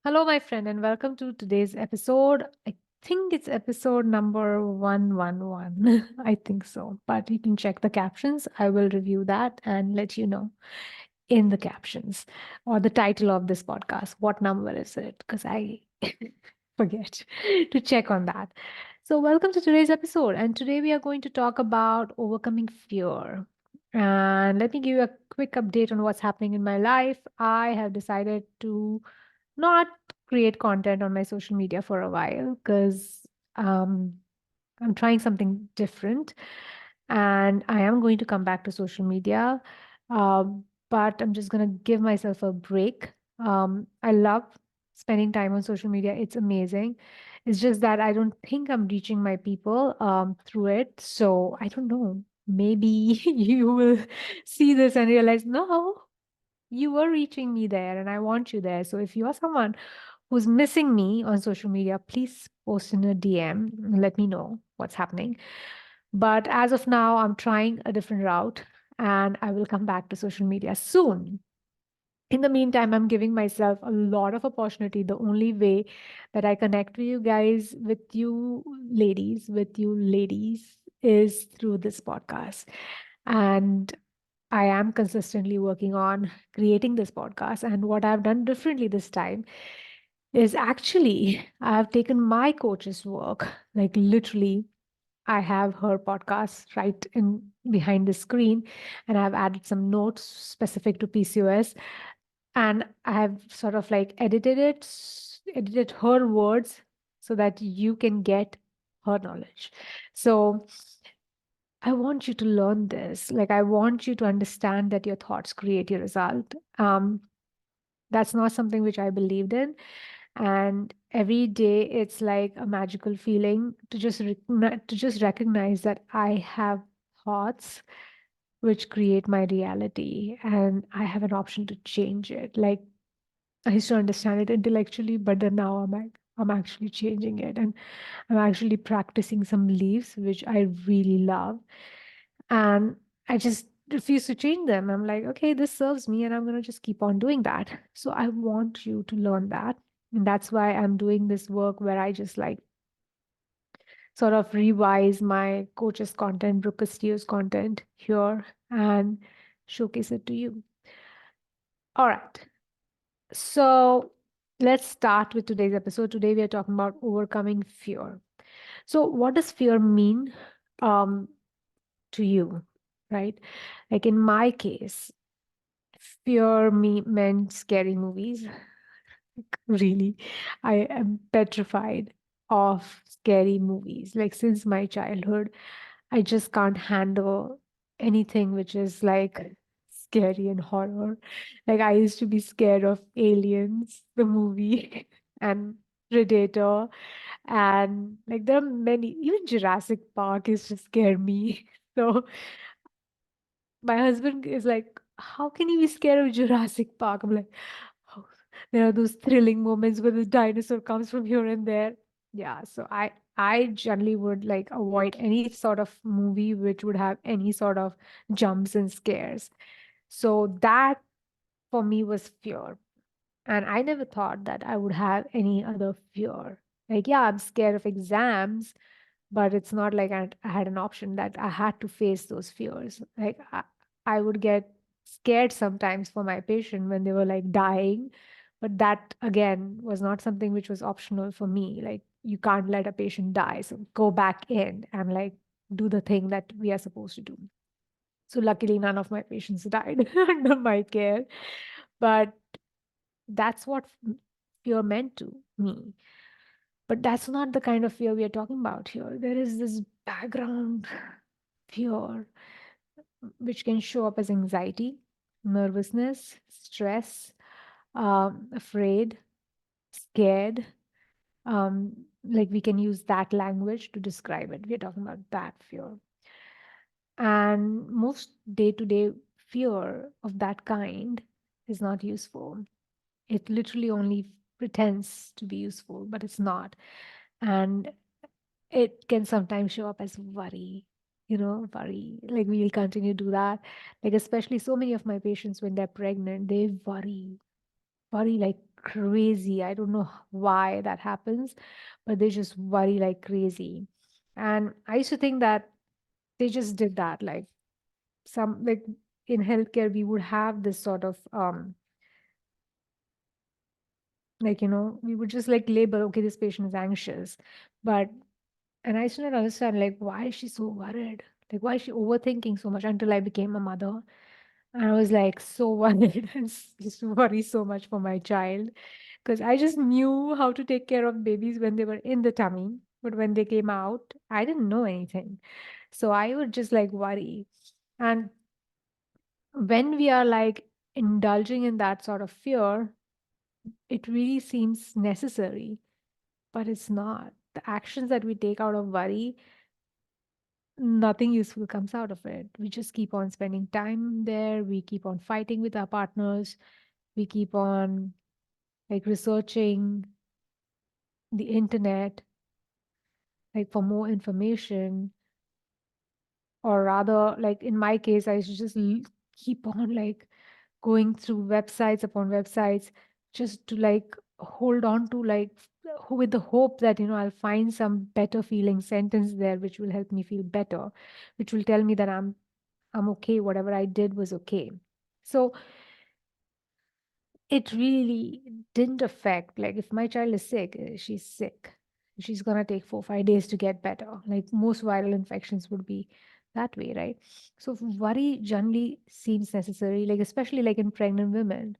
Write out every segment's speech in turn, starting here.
Hello, my friend, and welcome to today's episode. I think it's episode number 111. I think so, but you can check the captions. I will review that and let you know in the captions or the title of this podcast. What number is it? Because I forget to check on that. So, welcome to today's episode. And today we are going to talk about overcoming fear. And let me give you a quick update on what's happening in my life. I have decided to not create content on my social media for a while because um, I'm trying something different and I am going to come back to social media. But I'm just going to give myself a break. I love spending time on social media, it's amazing. It's just that I don't think I'm reaching my people through it. So I don't know. Maybe you will see this and realize, no, you were reaching me there and I want you there. So if you are someone who's missing me on social media, please post in a DM and let me know what's happening. But as of now, I'm trying a different route and I will come back to social media soon. In the meantime, I'm giving myself a lot of opportunity. The only way that I connect with you guys, with you ladies, is through this podcast. And I am consistently working on creating this podcast. And what I've done differently this time is actually I've taken my coach's work, like literally, I have her podcast right in behind the screen, and I've added some notes specific to PCOS, and I have sort of like edited her words so that you can get her knowledge. So I want you to learn this. Like, I want you to understand that your thoughts create your result. That's not something which I believed in. And every day it's like a magical feeling to just recognize that I have thoughts which create my reality and I have an option to change it. Like, I used to understand it intellectually, but then now I'm actually changing it and I'm actually practicing some beliefs which I really love. And I just refuse to change them. I'm like, okay, this serves me, and I'm going to just keep on doing that. So I want you to learn that. And that's why I'm doing this work where I just like sort of revise my coach's content, Brooke Castillo's content here and showcase it to you. All right. So let's start with today's episode. Today we are talking about overcoming fear. So what does fear mean um, to you, right? Like in my case, fear me meant scary movies. Really, I am petrified of scary movies. Like since my childhood, I just can't handle anything which is like scary and horror. Like I used to be scared of Aliens, the movie, and Predator, and like there are many. Even Jurassic Park is just scare me. So my husband is like, "How can you be scared of Jurassic Park?" I'm like, "Oh, there are those thrilling moments where the dinosaur comes from here and there." Yeah, so I generally would like avoid any sort of movie which would have any sort of jumps and scares. So that for me was fear. And I never thought that I would have any other fear. Like, yeah, I'm scared of exams, but it's not like I had an option that I had to face those fears. Like I would get scared sometimes for my patient when they were like dying, but that again was not something which was optional for me. Like you can't let a patient die, so go back in and like do the thing that we are supposed to do. So luckily, none of my patients died under my care, but that's what fear meant to me. But that's not the kind of fear we are talking about here. There is this background fear which can show up as anxiety, nervousness, stress, afraid, scared. Like we can use that language to describe it. We're talking about that fear. And most day to day fear of that kind is not useful. It literally only pretends to be useful, but it's not. And it can sometimes show up as worry, worry. Like we'll continue to do that. Like, especially so many of my patients, when they're pregnant, they worry. worry like crazy. I don't know why that happens, but they just worry like crazy. And I used to think that they just did that. Like some like in healthcare, we would have this sort of like, we would just like label, okay, this patient is anxious. But and I used to not understand like why is she so worried? Like why is she overthinking so much until I became a mother? And I was like so worried and used to worry so much for my child because I just knew how to take care of babies when they were in the tummy. But when they came out, I didn't know anything. So I would just like worry. And when we are like indulging in that sort of fear, it really seems necessary, but it's not. The actions that we take out of worry, nothing useful comes out of it. We just keep on spending time there. We keep on fighting with our partners. We keep on like researching the internet, like for more information, or rather, like in my case, I should just keep on like going through websites upon websites just to like hold on to like with the hope that I'll find some better feeling sentence there which will help me feel better, which will tell me that I'm okay, whatever I did was okay. So it really didn't affect, like if my child is sick, she's sick, she's going to take 4 5 days to get better, like most viral infections would be that way, right? So worry generally seems necessary, like especially like in pregnant women,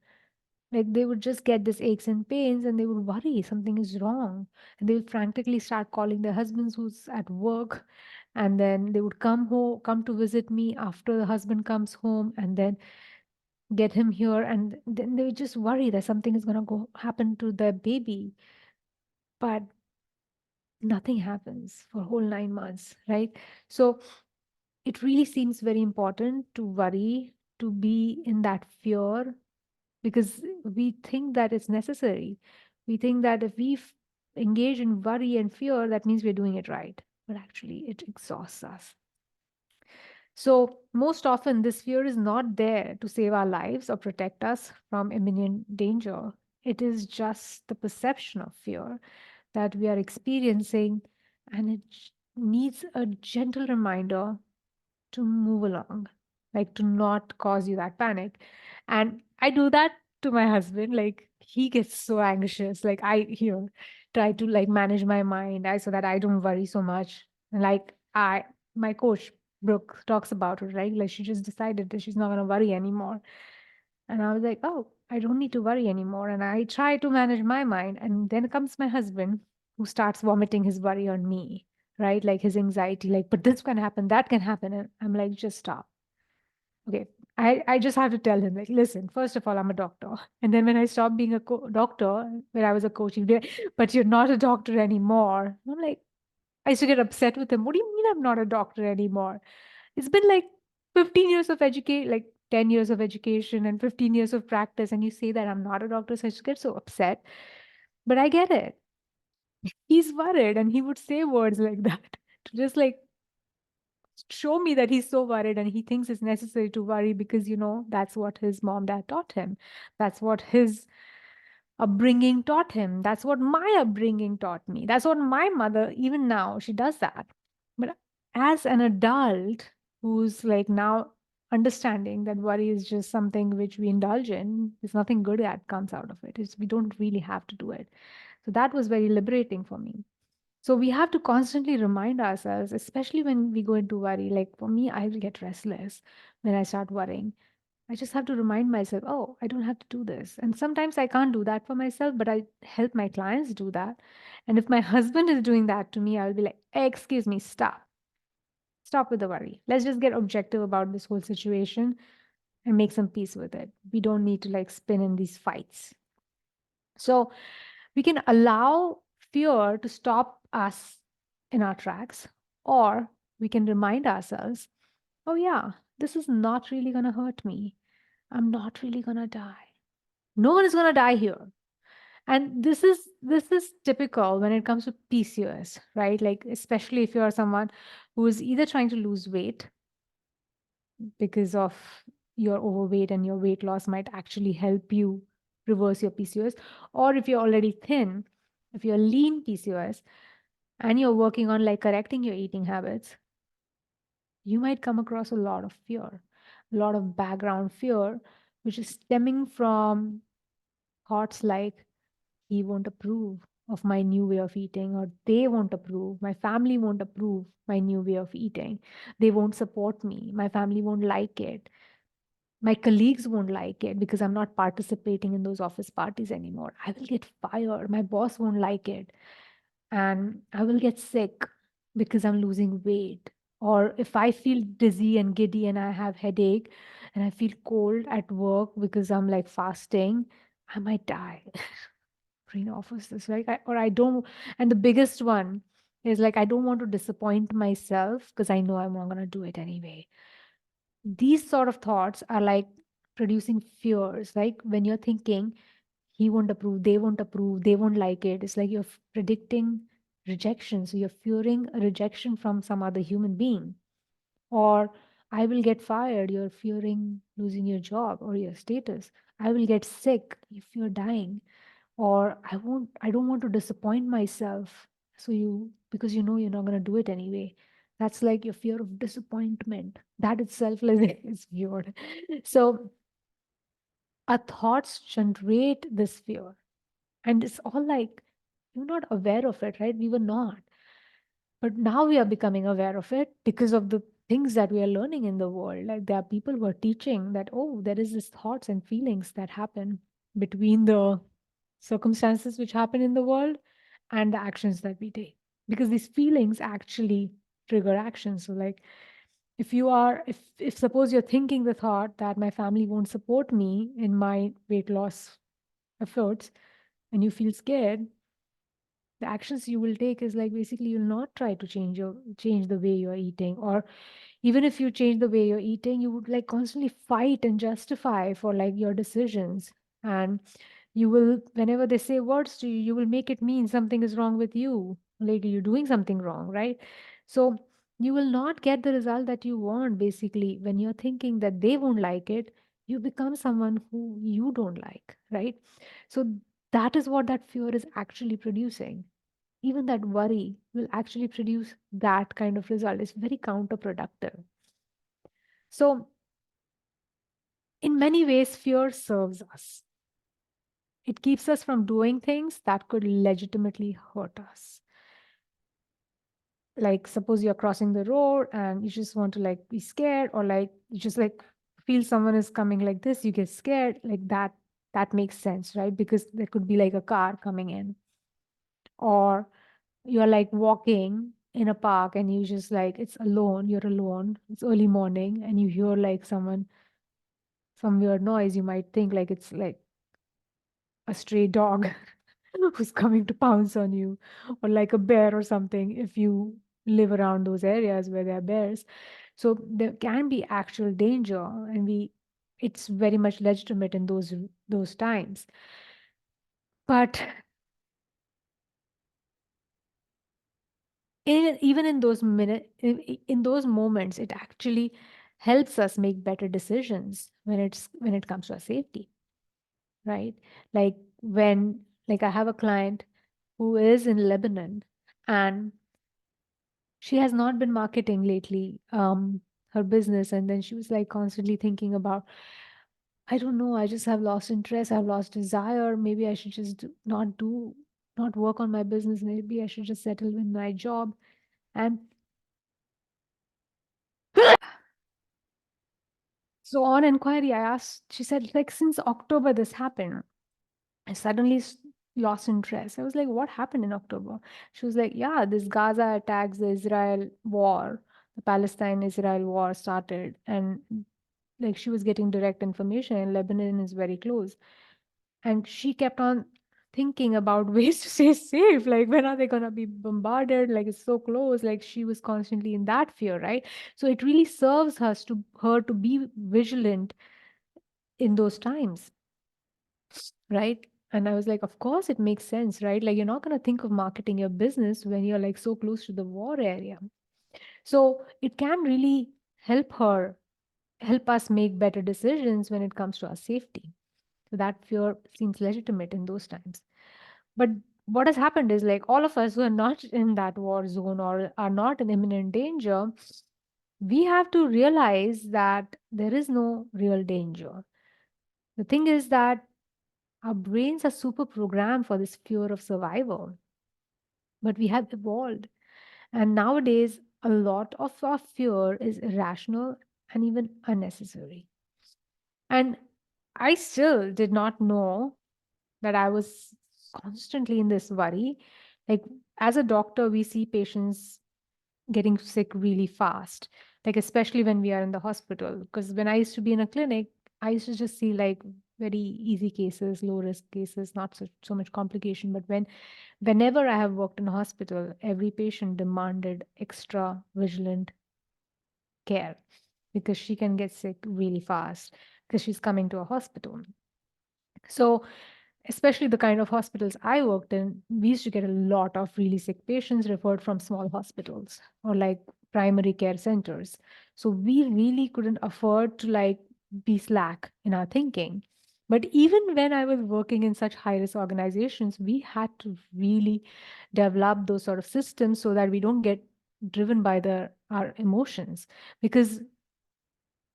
like they would just get this aches and pains and they would worry something is wrong, and they would frantically start calling their husbands who's at work, and then they would come to visit me after the husband comes home, and then get him here, and then they just worry that something is going to go happen to their baby, but nothing happens for whole 9 months, right? So it really seems very important to worry, to be in that fear, because we think that it's necessary. We think that if we engage in worry and fear, that means we're doing it right, but actually it exhausts us. So, most often, this fear is not there to save our lives or protect us from imminent danger. It is just the perception of fear that we are experiencing, and it needs a gentle reminder to move along, like to not cause you that panic. And I do that to my husband. Like he gets so anxious. Like try to like manage my mind so that I don't worry so much. And like my coach Brooke talks about it, right? Like she just decided that she's not gonna worry anymore. And I was like, oh, I don't need to worry anymore. And I try to manage my mind. And then comes my husband who starts vomiting his worry on me, right? Like his anxiety, like, but this can happen, that can happen. And I'm like, just stop. Okay. I just have to tell him, like, listen, first of all, I'm a doctor. And then when I stopped being a doctor, when I was a coach, he'd be like, but you're not a doctor anymore. And I'm like, I used to get upset with him. What do you mean I'm not a doctor anymore? It's been like 15 years of education, like 10 years of education and 15 years of practice. And you say that I'm not a doctor. So I just get so upset. But I get it. He's worried and he would say words like that to just like show me that he's so worried and he thinks it's necessary to worry because, that's what his mom, dad taught him. That's what his upbringing taught him. That's what my upbringing taught me. That's what my mother, even now, she does that. But as an adult who's like now understanding that worry is just something which we indulge in, there's nothing good that comes out of it. We don't really have to do it. So that was very liberating for me. So we have to constantly remind ourselves, especially when we go into worry. Like for me, I will get restless when I start worrying. I just have to remind myself, oh, I don't have to do this. And sometimes I can't do that for myself, but I help my clients do that. And if my husband is doing that to me, I'll be like, excuse me, stop. Stop with the worry. Let's just get objective about this whole situation and make some peace with it. We don't need to like spin in these fights. So we can allow fear to stop us in our tracks, or we can remind ourselves, oh, yeah, this is not really going to hurt me. I'm not really going to die. No one is going to die here. And this is typical when it comes to PCOS, right? Like especially if you are someone who is either trying to lose weight because of your overweight, and your weight loss might actually help you reverse your PCOS. Or if you're already thin, if you're lean PCOS and you're working on like correcting your eating habits, you might come across a lot of fear, a lot of background fear, which is stemming from thoughts like, he won't approve of my new way of eating, or they won't approve, my family won't approve my new way of eating, they won't support me, my family won't like it, my colleagues won't like it because I'm not participating in those office parties anymore, I will get fired, my boss won't like it, and I will get sick because I'm losing weight. Or if I feel dizzy and giddy and I have headache and I feel cold at work because I'm like fasting, I might die. Brain offers this, right? Or I don't. And the biggest one is like, I don't want to disappoint myself because I know I'm not going to do it anyway. These sort of thoughts are like producing fears. Like when you're thinking, he won't approve, they won't like it. It's like you're predicting rejection. So you're fearing a rejection from some other human being. Or I will get fired, you're fearing losing your job or your status. I will get sick if you're dying. Or I don't want to disappoint myself. So you, because you know you're not going to do it anyway. That's like your fear of disappointment. That itself is weird. So our thoughts generate this fear. And it's all like, you're not aware of it, right? We were not. But now we are becoming aware of it because of the things that we are learning in the world. Like there are people who are teaching that, oh, there is this thoughts and feelings that happen between the circumstances which happen in the world and the actions that we take. Because these feelings actually trigger actions. So like if you are if suppose you're thinking the thought that my family won't support me in my weight loss efforts and you feel scared, the actions you will take is like basically you'll not try to change the way you're eating, or even if you change the way you're eating, you would like constantly fight and justify for like your decisions. And you will, whenever they say words to you, you will make it mean something is wrong with you, like you're doing something wrong, right? So you will not get the result that you want. Basically, when you're thinking that they won't like it, you become someone who you don't like, right? So that is what that fear is actually producing. Even that worry will actually produce that kind of result. It's very counterproductive. So, in many ways, fear serves us. It keeps us from doing things that could legitimately hurt us. Like, suppose you're crossing the road and you just want to like be scared, or like you just like feel someone is coming like this, you get scared, like that. That makes sense, right? Because there could be like a car coming in, or you're like walking in a park and you just like it's alone, you're alone, it's early morning and you hear like someone, some weird noise, you might think like it's like a stray dog who's coming to pounce on you, or like a bear or something if you live around those areas where there are bears. So there can be actual danger, and we it's very much legitimate in those times. But even in those in those moments, it actually helps us make better decisions when it comes to our safety, right? Like when, like I have a client who is in Lebanon, and she has not been marketing lately, her business, and then she was like constantly thinking about, I don't know, I just have lost interest, I've lost desire, maybe I should just not work on my business, maybe I should just settle with my job. And so on inquiry, I asked, she said, like, since October this happened, I suddenly lost interest. I was like, what happened in October? She was like, yeah, this Gaza attacks, the Israel war, the Palestine-Israel war started. And like she was getting direct information, and Lebanon is very close. And she kept on thinking about ways to stay safe. Like, when are they going to be bombarded? Like, it's so close. Like, she was constantly in that fear, right? So it really serves her to be vigilant in those times, right? And I was like, of course it makes sense, right? Like you're not going to think of marketing your business when you're like so close to the war area. So it can really help us make better decisions when it comes to our safety. So that fear seems legitimate in those times. But what has happened is like all of us who are not in that war zone or are not in imminent danger, we have to realize that there is no real danger. The thing is that our brains are super programmed for this fear of survival, but we have evolved. And nowadays, a lot of our fear is irrational and even unnecessary. And I still did not know that I was constantly in this worry. Like, as a doctor, we see patients getting sick really fast, like, especially when we are in the hospital. Because when I used to be in a clinic, I used to just see like very easy cases, low risk cases, not so much complication. But whenever I have worked in a hospital, every patient demanded extra vigilant care because she can get sick really fast because she's coming to a hospital. So, especially the kind of hospitals I worked in, we used to get a lot of really sick patients referred from small hospitals or like primary care centers. So we really couldn't afford to like be slack in our thinking. But even when I was working in such high risk organizations, we had to really develop those sort of systems so that we don't get driven by our emotions, because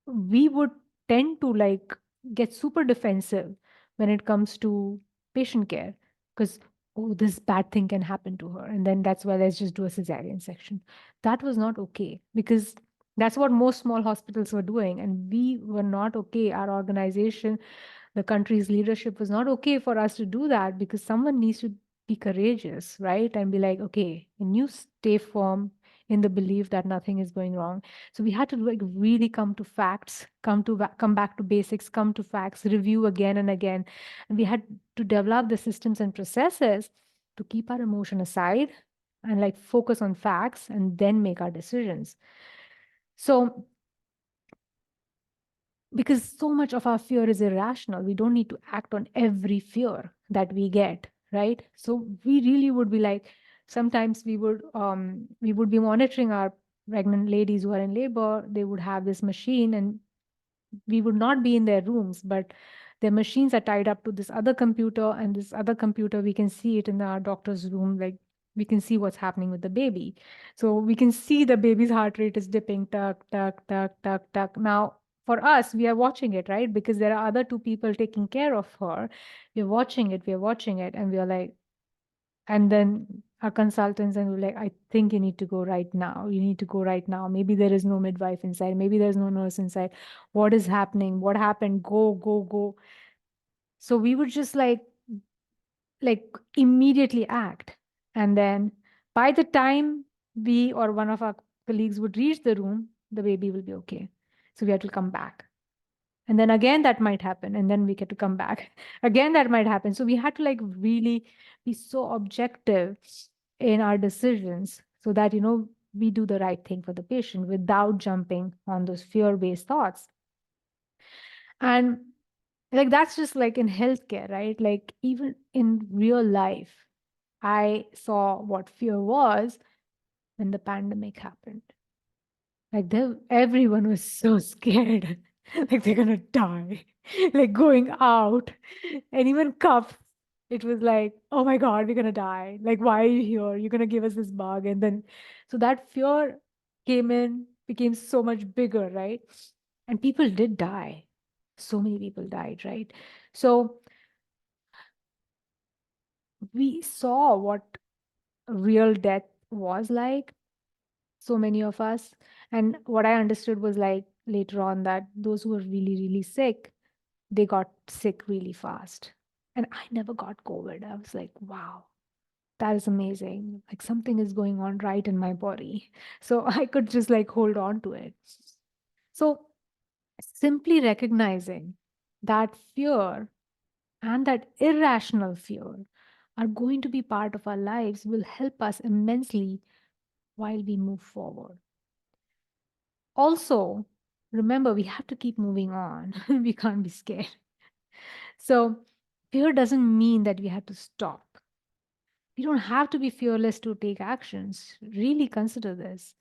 we would tend to like get super defensive when it comes to patient care, because oh, this bad thing can happen to her, and then that's why let's just do a cesarean section. That was not okay, because that's what most small hospitals were doing, and we were not okay. Our organization, the country's leadership, was not okay for us to do that, because someone needs to be courageous, right? And be like, okay, and you stay firm in the belief that nothing is going wrong. So we had to like really come to facts, come back to basics, come to facts, review again and again. And we had to develop the systems and processes to keep our emotion aside and like focus on facts and then make our decisions. So because so much of our fear is irrational, we don't need to act on every fear that we get, right? So we really would be like, sometimes we would be monitoring our pregnant ladies who are in labor. They would have this machine, and we would not be in their rooms, but their machines are tied up to this other computer, and this other computer, we can see it in our doctor's room. Like, we can see what's happening with the baby. So we can see the baby's heart rate is dipping, tuck, tuck, tuck, tuck, tuck. Now, for us, we are watching it, right? Because there are other two people taking care of her. We're watching it, and we are like, and then our consultants and we're like, I think you need to go right now. You need to go right now. Maybe there is no midwife inside. Maybe there's no nurse inside. What is happening? What happened? Go, go, go. So we would just like immediately act. And then by the time we or one of our colleagues would reach the room, the baby will be okay. So we have to come back. And then again that might happen, and then we get to come back. Again that might happen. So we had to like really be so objective in our decisions so that we do the right thing for the patient without jumping on those fear-based thoughts. And like that's just like in healthcare, right? Like even in real life, I saw what fear was when the pandemic happened. Like everyone was so scared, like they're gonna die, like going out, and even cups. It was like, oh my God, we're gonna die. Like, why are you here? You're gonna give us this bug, and then so that fear came in, became so much bigger, right? And people did die. So many people died, right? So we saw what real death was like, so many of us. And what I understood was like later on that those who were really, really sick, they got sick really fast. And I never got COVID. I was like, wow, that is amazing. Like something is going on right in my body. So I could just like hold on to it. So simply recognizing that fear and that irrational fear are going to be part of our lives will help us immensely while we move forward. Also, remember, we have to keep moving on. We can't be scared. So, fear doesn't mean that we have to stop. We don't have to be fearless to take actions. Really consider this.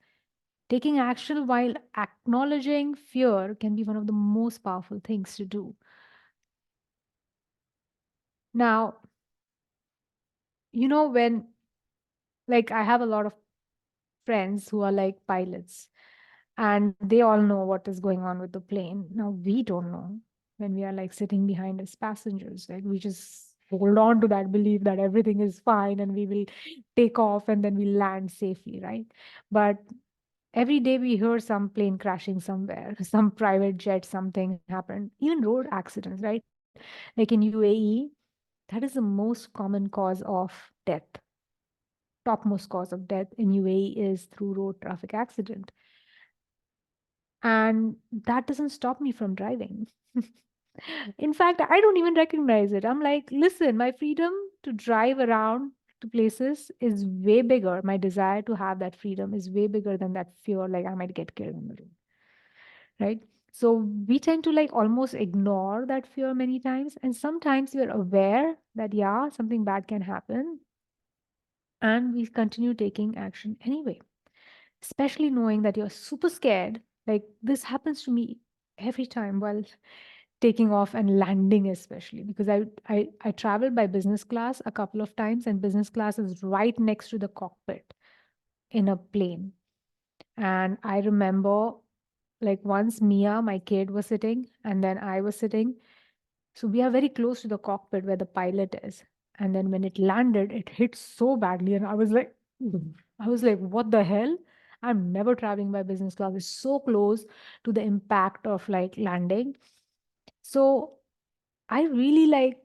Taking action while acknowledging fear can be one of the most powerful things to do. Now, when, like, I have a lot of friends who are like pilots, and they all know what is going on with the plane. Now, we don't know when we are like sitting behind as passengers. Like, we just hold on to that belief that everything is fine and we will take off and then we land safely, right? But every day we hear some plane crashing somewhere, some private jet, something happened, even road accidents, right? Like in UAE, that is the most common cause of death. Topmost cause of death in UAE is through road traffic accident. And that doesn't stop me from driving. In fact, I don't even recognize it. I'm like, listen, my freedom to drive around to places is way bigger. My desire to have that freedom is way bigger than that fear, like I might get killed on the road, right? So we tend to like almost ignore that fear many times. And sometimes we're aware that, yeah, something bad can happen. And we continue taking action anyway, especially knowing that you're super scared. Like this happens to me every time while taking off and landing, especially because I traveled by business class a couple of times, and business class is right next to the cockpit in a plane. And I remember, like, once Mia, my kid, was sitting, and then I was sitting. So we are very close to the cockpit where the pilot is. And then when it landed, it hit so badly. And I was like, what the hell? I'm never traveling by business class. It's so close to the impact of like landing. So I really like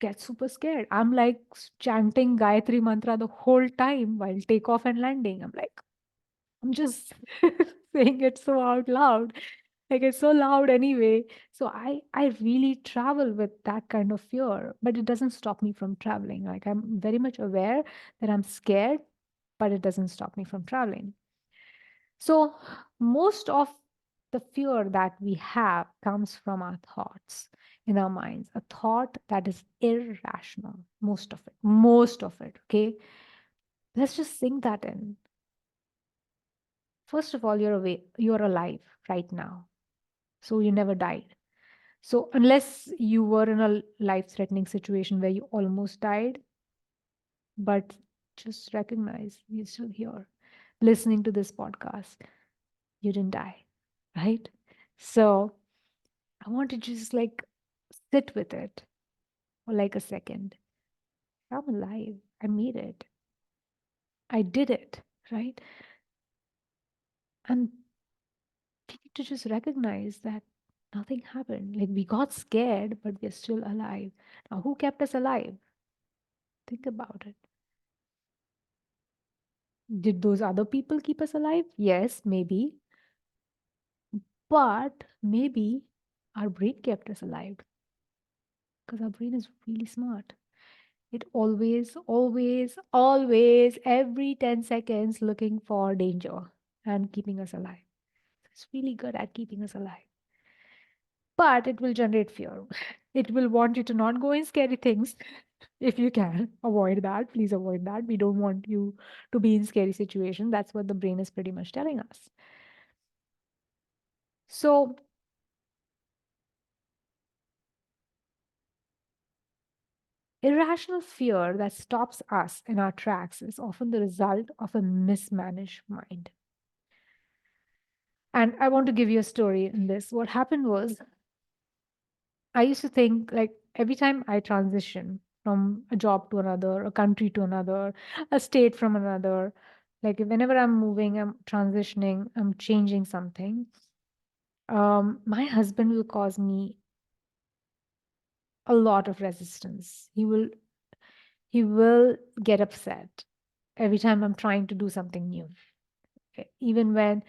get super scared. I'm like chanting Gayatri mantra the whole time while takeoff and landing. I'm just saying it so out loud. Like it's so loud anyway. So I really travel with that kind of fear, but it doesn't stop me from traveling. Like I'm very much aware that I'm scared, but it doesn't stop me from traveling. So most of the fear that we have comes from our thoughts in our minds, a thought that is irrational. Most of it. Okay. Let's just sink that in. First of all, you're alive right now. So you never died. So unless you were in a life-threatening situation where you almost died, but just recognize you're still here, listening to this podcast, you didn't die, right? So I want to just like sit with it for like a second. I'm alive. I made it. I did it, right? And we need to just recognize that nothing happened. Like we got scared, but we're still alive. Now, who kept us alive? Think about it. Did those other people keep us alive? Yes, maybe. But maybe our brain kept us alive because our brain is really smart. It always, every 10 seconds looking for danger and keeping us alive. It's really good at keeping us alive. But it will generate fear. It will want you to not go in scary things. If you can avoid that, please avoid that. We don't want you to be in scary situation. That's what the brain is pretty much telling us. So irrational fear that stops us in our tracks is often the result of a mismanaged mind. And I want to give you a story in this. What happened was, I used to think like every time I transition from a job to another, a country to another, a state from another, like whenever I'm moving, I'm transitioning, I'm changing something, my husband will cause me a lot of resistance. He will get upset every time I'm trying to do something new. Even when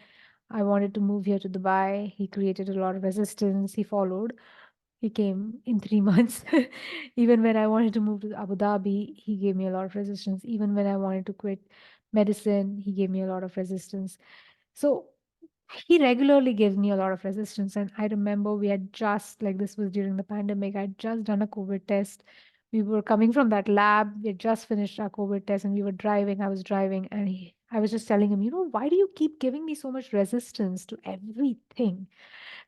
I wanted to move here to Dubai, he created a lot of resistance. He followed. He came in 3 months. Even when I wanted to move to Abu Dhabi, he gave me a lot of resistance. Even when I wanted to quit medicine, he gave me a lot of resistance. So he regularly gives me a lot of resistance. And I remember we had just, like, this was during the pandemic, I had just done a COVID test. We were coming from that lab. We had just finished our COVID test and we were driving. I was driving and I was just telling him, why do you keep giving me so much resistance to everything?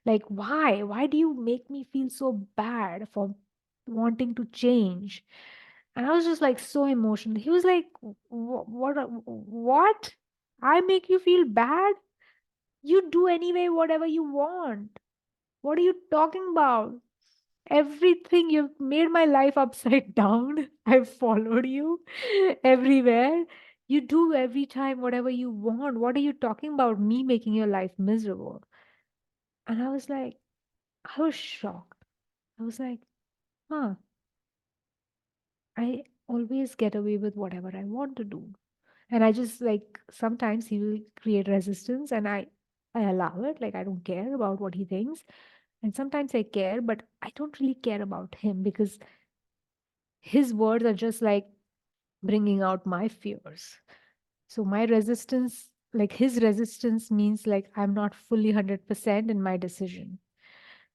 Like, why? Why do you make me feel so bad for wanting to change. And I was just like so emotional. He was like, What? I make you feel bad? You do anyway whatever you want. What are you talking about? Everything, you've made my life upside down. I've followed you everywhere. You do every time whatever you want. What are you talking about? Me making your life miserable? And I was like, I was shocked. I was like, huh, I always get away with whatever I want to do. And I just like sometimes he will create resistance and I allow it. Like I don't care about what he thinks. And sometimes I care, but I don't really care about him because his words are just like bringing out my fears. So my resistance, like his resistance means like I'm not fully 100% in my decision.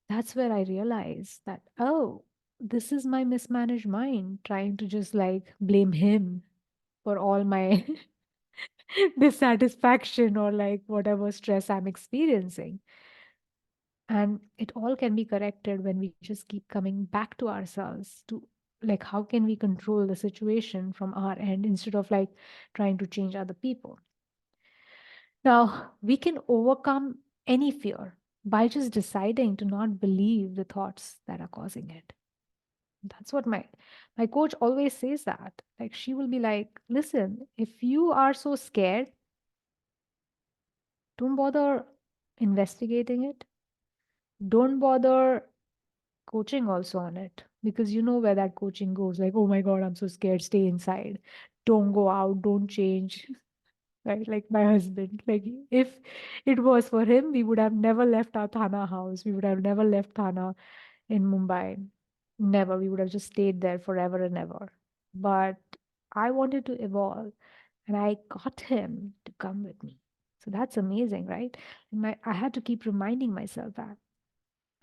That's where I realized that, oh, this is my mismanaged mind trying to just like blame him for all my dissatisfaction or like whatever stress I'm experiencing. And it all can be corrected when we just keep coming back to ourselves to like, how can we control the situation from our end instead of like trying to change other people? Now, we can overcome any fear by just deciding to not believe the thoughts that are causing it. That's what my coach always says that. Like she will be like, "Listen, if you are so scared, don't bother investigating it. Don't bother coaching also on it because you know where that coaching goes. Like, oh my God, I'm so scared. Stay inside. Don't go out. Don't change." Right? Like my husband. Like if it was for him, we would have never left our Thana house. We would have never left Thana in Mumbai. Never. We would have just stayed there forever and ever. But I wanted to evolve and I got him to come with me. So that's amazing, right? And I had to keep reminding myself that.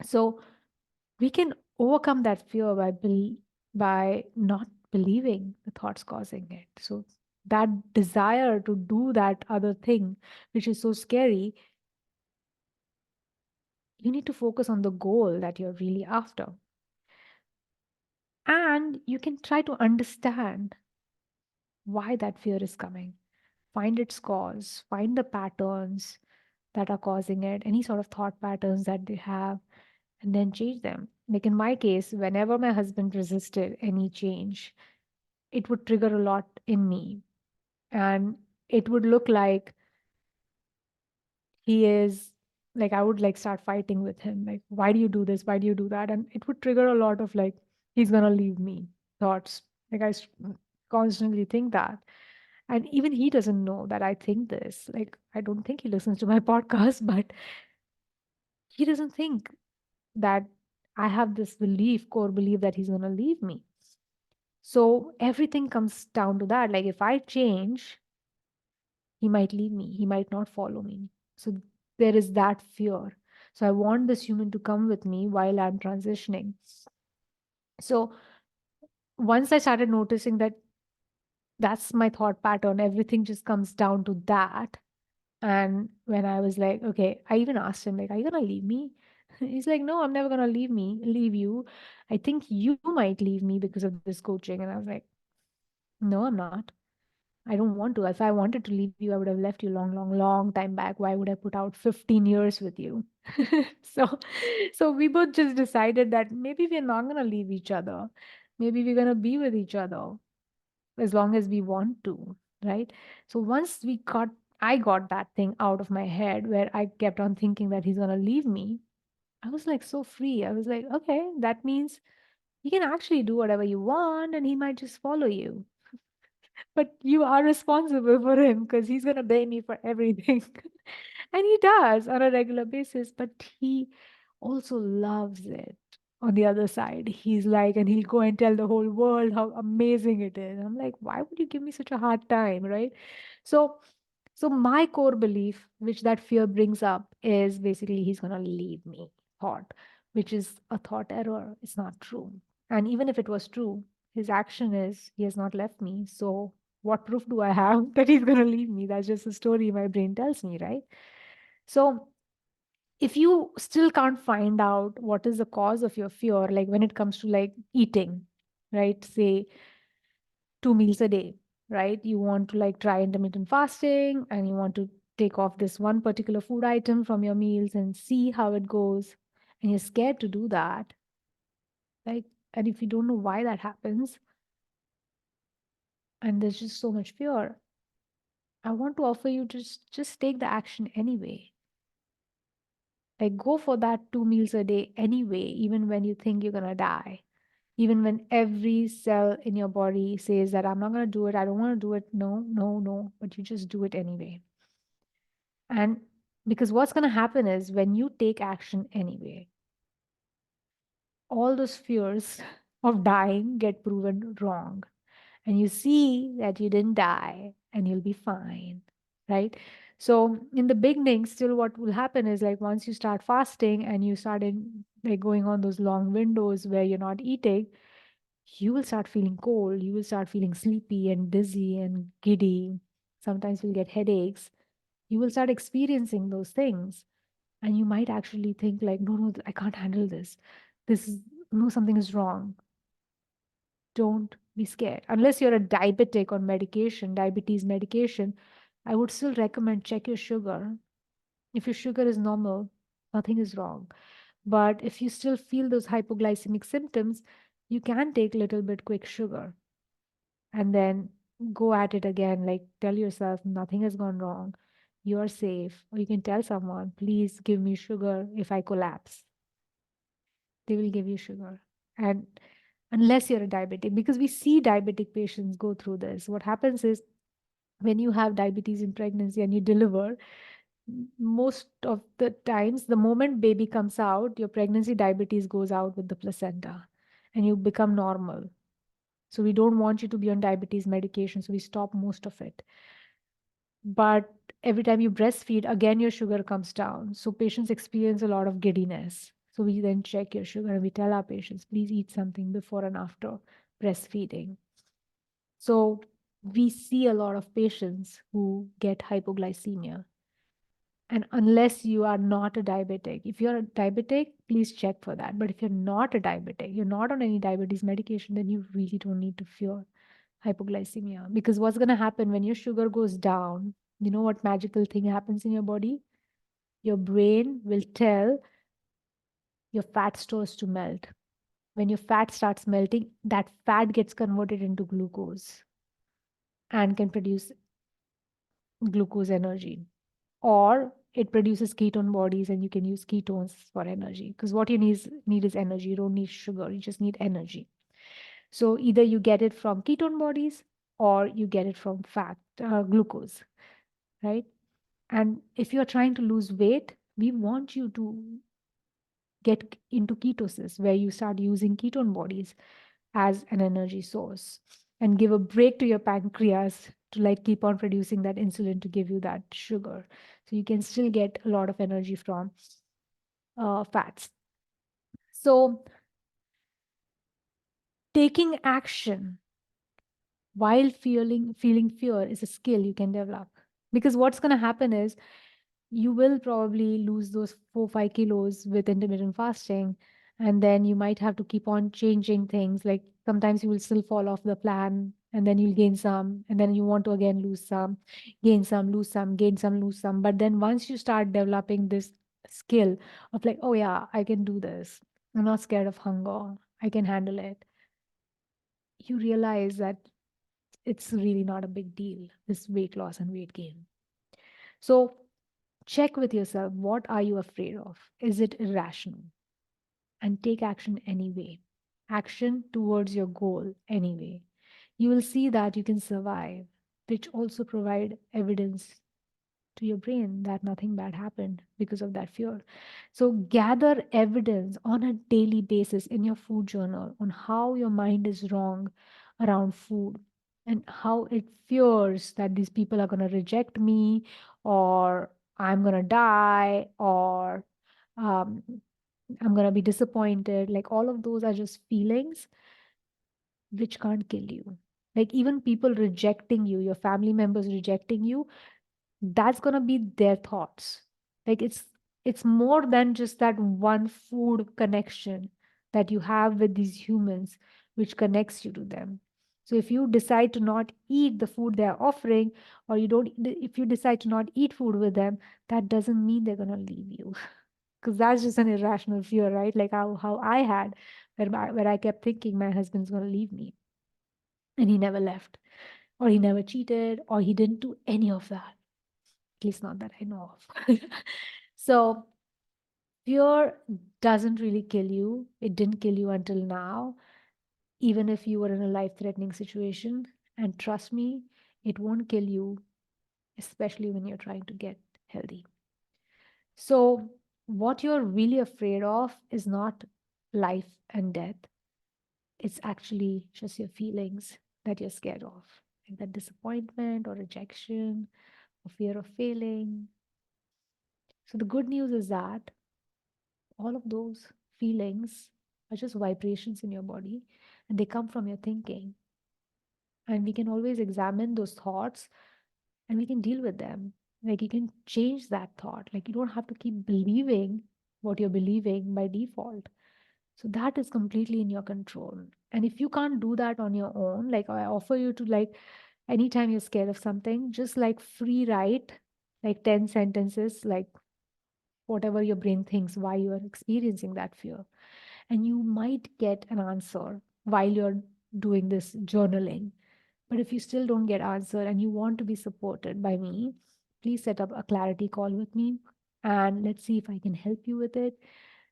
So we can overcome that fear by not believing the thoughts causing it. So that desire to do that other thing, which is so scary, you need to focus on the goal that you're really after. And you can try to understand why that fear is coming. Find its cause, find the patterns that are causing it, any sort of thought patterns that they have, and then change them. Like in my case, whenever my husband resisted any change, it would trigger a lot in me. And it would look like he is like, I would like start fighting with him. Like, why do you do this? Why do you do that? And it would trigger a lot of like, he's going to leave me thoughts. Like, constantly think that. And even he doesn't know that I think this. Like, I don't think he listens to my podcast, but he doesn't think that I have this belief, core belief that he's going to leave me. So everything comes down to that. Like, if I change, he might leave me, he might not follow me. So there is that fear. So I want this human to come with me while I'm transitioning. So once I started noticing that that's my thought pattern, everything just comes down to that. And when I was like, okay, I even asked him, like, are you gonna leave me? He's like, no, I'm never gonna leave you. I think you might leave me because of this coaching. And I was like, no, I'm not. I don't want to. If I wanted to leave you, I would have left you long, long, long time back. Why would I put out 15 years with you? so so we both just decided that maybe we're not gonna leave each other. Maybe we're gonna be with each other as long as we want to, right? So once I got that thing out of my head where I kept on thinking that he's gonna leave me, I was like so free. I was like, okay, that means you can actually do whatever you want and he might just follow you, but you are responsible for him because he's going to pay me for everything. And he does on a regular basis, but he also loves it. On the other side, he's like, and he'll go and tell the whole world how amazing it is. I'm like, why would you give me such a hard time, right? So, so my core belief, which that fear brings up, is basically he's gonna leave me thought, which is a thought error. It's not true. And even if it was true, his action is he has not left me. So what proof do I have that he's gonna leave me? That's just a story my brain tells me, right? So If you still can't find out what is the cause of your fear, like when it comes to like eating, right? Say 2 meals a day, right? You want to like try intermittent fasting and you want to take off this one particular food item from your meals and see how it goes. And you're scared to do that. Like, and if you don't know why that happens, and there's just so much fear, I want to offer you just take the action anyway. Like go for that 2 meals a day anyway, even when you think you're gonna die. Even when every cell in your body says that I'm not gonna do it, I don't wanna do it. No, no, no. But you just do it anyway. And because what's gonna happen is when you take action anyway, all those fears of dying get proven wrong. And you see that you didn't die and you'll be fine, right? So in the beginning, still what will happen is like once you start fasting and you start in like going on those long windows where you're not eating, you will start feeling cold, you will start feeling sleepy and dizzy and giddy. Sometimes you'll get headaches. You will start experiencing those things. And you might actually think like, no, no, I can't handle this. This is no, something is wrong. Don't be scared. Unless you're a diabetic on medication, diabetes medication, I would still recommend check your sugar. If your sugar is normal, nothing is wrong. But if you still feel those hypoglycemic symptoms, you can take a little bit quick sugar and then go at it again. Like tell yourself nothing has gone wrong. You're safe. Or you can tell someone, please give me sugar if I collapse. They will give you sugar. And unless you're a diabetic, because we see diabetic patients go through this. What happens is when you have diabetes in pregnancy and you deliver, most of the times, the moment baby comes out, your pregnancy diabetes goes out with the placenta and you become normal. So we don't want you to be on diabetes medication. So we stop most of it. But every time you breastfeed, again, your sugar comes down. So patients experience a lot of giddiness. So we then check your sugar and we tell our patients, please eat something before and after breastfeeding. So we see a lot of patients who get hypoglycemia. And unless you are not a diabetic, if you're a diabetic, please check for that. But if you're not a diabetic, you're not on any diabetes medication, then you really don't need to fear hypoglycemia. Because what's going to happen when your sugar goes down, you know what magical thing happens in your body? Your brain will tell your fat stores to melt. When your fat starts melting, that fat gets converted into glucose and can produce glucose energy. Or it produces ketone bodies and you can use ketones for energy. Because what you need is energy. You don't need sugar, you just need energy. So either you get it from ketone bodies or you get it from fat, glucose, right? And if you're trying to lose weight, we want you to get into ketosis, where you start using ketone bodies as an energy source and give a break to your pancreas to like keep on producing that insulin to give you that sugar. So you can still get a lot of energy from fats. So taking action while feeling fear is a skill you can develop, because what's going to happen is you will probably lose those 4 5 kilos with intermittent fasting, and then you might have to keep on changing things. Like sometimes you will still fall off the plan and then you'll gain some, and then you want to again lose some, gain some, lose some, gain some, lose some. But then once you start developing this skill of like, oh yeah, I can do this, I'm not scared of hunger, I can handle it, you realize that it's really not a big deal, this weight loss and weight gain. So check with yourself, what are you afraid of? Is it irrational? And take action anyway. Action towards your goal anyway. You will see that you can survive, which also provide evidence to your brain that nothing bad happened because of that fear. So gather evidence on a daily basis in your food journal on how your mind is wrong around food and how it fears that these people are going to reject me, or I'm going to die, or um, I'm going to be disappointed. Like all of those are just feelings which can't kill you. Like even people rejecting you, your family members rejecting you, that's going to be their thoughts. Like it's It's more than just that one food connection that you have with these humans, which connects you to them. So if you decide to not eat the food they're offering, or if you decide to not eat food with them, that doesn't mean they're going to leave you. Because that's just an irrational fear, right? Like how I had, where I kept thinking my husband's going to leave me, and he never left, or he never cheated, or he didn't do any of that, at least not that I know of. So fear doesn't really kill you. It didn't kill you until now, even if you were in a life threatening situation. And trust me, it won't kill you, especially when you're trying to get healthy. So, what you're really afraid of is not life and death, it's actually just your feelings that you're scared of, like that disappointment or rejection or fear of failing. So, the good news is that all of those feelings are just vibrations in your body, and they come from your thinking. And we can always examine those thoughts, and we can deal with them. Like, you can change that thought. Like, you don't have to keep believing what you're believing by default. So that is completely in your control. And if you can't do that on your own, like, I offer you to, like, anytime you're scared of something, just like free write like 10 sentences, like whatever your brain thinks why you are experiencing that fear. And you might get an answer while you're doing this journaling. But if you still don't get answer and you want to be supported by me, please set up a clarity call with me, and let's see if I can help you with it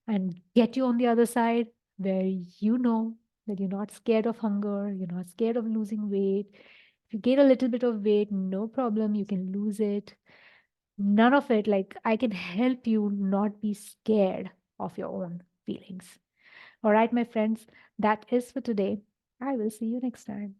and get you on the other side, where you know that you're not scared of hunger, you're not scared of losing weight. If you gain a little bit of weight, no problem, you can lose it. None of it, like, I can help you not be scared of your own feelings. All right, my friends, that is for today. I will see you next time.